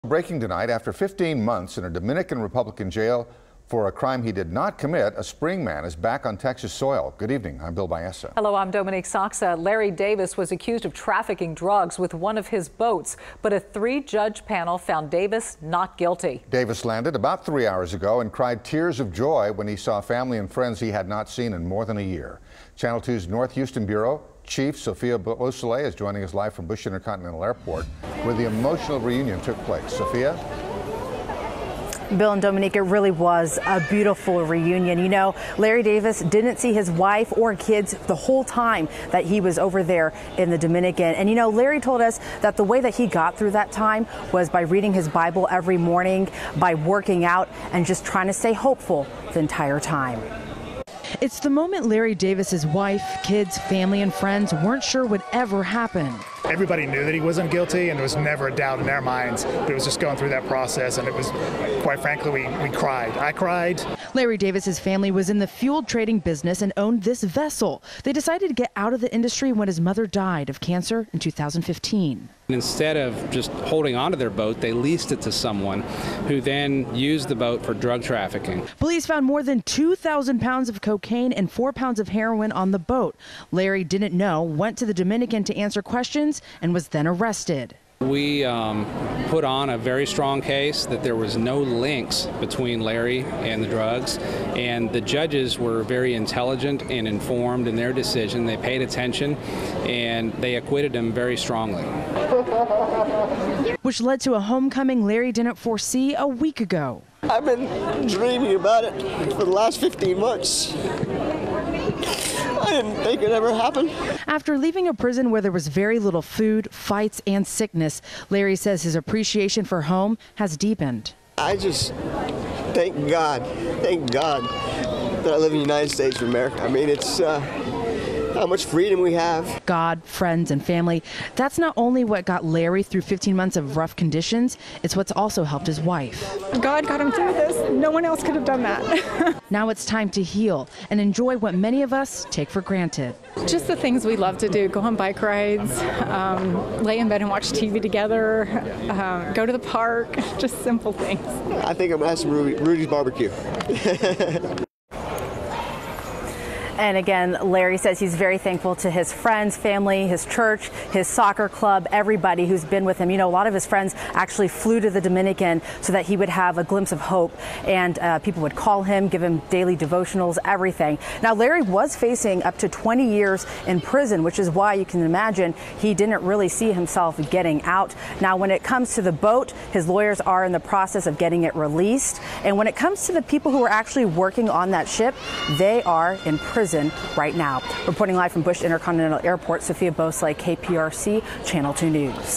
Breaking tonight, after 15 months in a Dominican Republic jail for a crime he did not commit, a spring man is back on Texas soil. Good evening. I'm Bill Baeza. Hello, I'm Dominique Saxa. Larry Davis was accused of trafficking drugs with one of his boats, but a 3-judge panel found Davis not guilty. Davis landed about 3 hours ago and cried tears of joy when he saw family and friends he had not seen in more than a year. Channel 2's North Houston Bureau Chief Sophia Beausoleil is joining us live from Bush Intercontinental Airport, where the emotional reunion took place. Sophia? Bill and Dominique, it really was a beautiful reunion. You know, Larry Davis didn't see his wife or kids the whole time that he was over there in the Dominican. And, you know, Larry told us that the way that he got through that time was by reading his Bible every morning, by working out, and just trying to stay hopeful the entire time. It's the moment Larry Davis's wife, kids, family, and friends weren't sure would ever happen. Everybody knew that he wasn't guilty, and there was never a doubt in their minds. But it was just going through that process, and it was, quite frankly, we cried. I cried. Larry Davis's family was in the fuel trading business and owned this vessel. They decided to get out of the industry when his mother died of cancer in 2015. Instead of just holding onto their boat, they leased it to someone who then used the boat for drug trafficking. Police found more than 2,000 pounds of cocaine and 4 pounds of heroin on the boat. Larry didn't know, went to the Dominican to answer questions, and was then arrested. We put on a very strong case that there was no links between Larry and the drugs, and the judges were very intelligent and informed in their decision. They paid attention, and they acquitted him very strongly. Which led to a homecoming Larry didn't foresee a week ago. I've been dreaming about it for the last 15 months. I didn't think it'd ever happen. After leaving a prison where there was very little food, fights, and sickness, Larry says his appreciation for home has deepened. I just thank God that I live in the United States of America. I mean, it's how much freedom we have. God, friends, and family. That's not only what got Larry through 15 months of rough conditions, it's what's also helped his wife. God got him through this. No one else could have done that. Now it's time to heal and enjoy what many of us take for granted. Just the things we love to do, go on bike rides, lay in bed and watch TV together, go to the park, just simple things. I think I'm going to have some Rudy's barbecue. And again, Larry says he's very thankful to his friends, family, his church, his soccer club, everybody who's been with him. You know, a lot of his friends actually flew to the Dominican so that he would have a glimpse of hope, and people would call him, give him daily devotionals, everything. Now, Larry was facing up to 20 years in prison, which is why you can imagine he didn't really see himself getting out. Now, when it comes to the boat, his lawyers are in the process of getting it released. And when it comes to the people who are actually working on that ship, they are in prison right now. Reporting live from Bush Intercontinental Airport, Sophia Beausoleil, KPRC, Channel 2 News.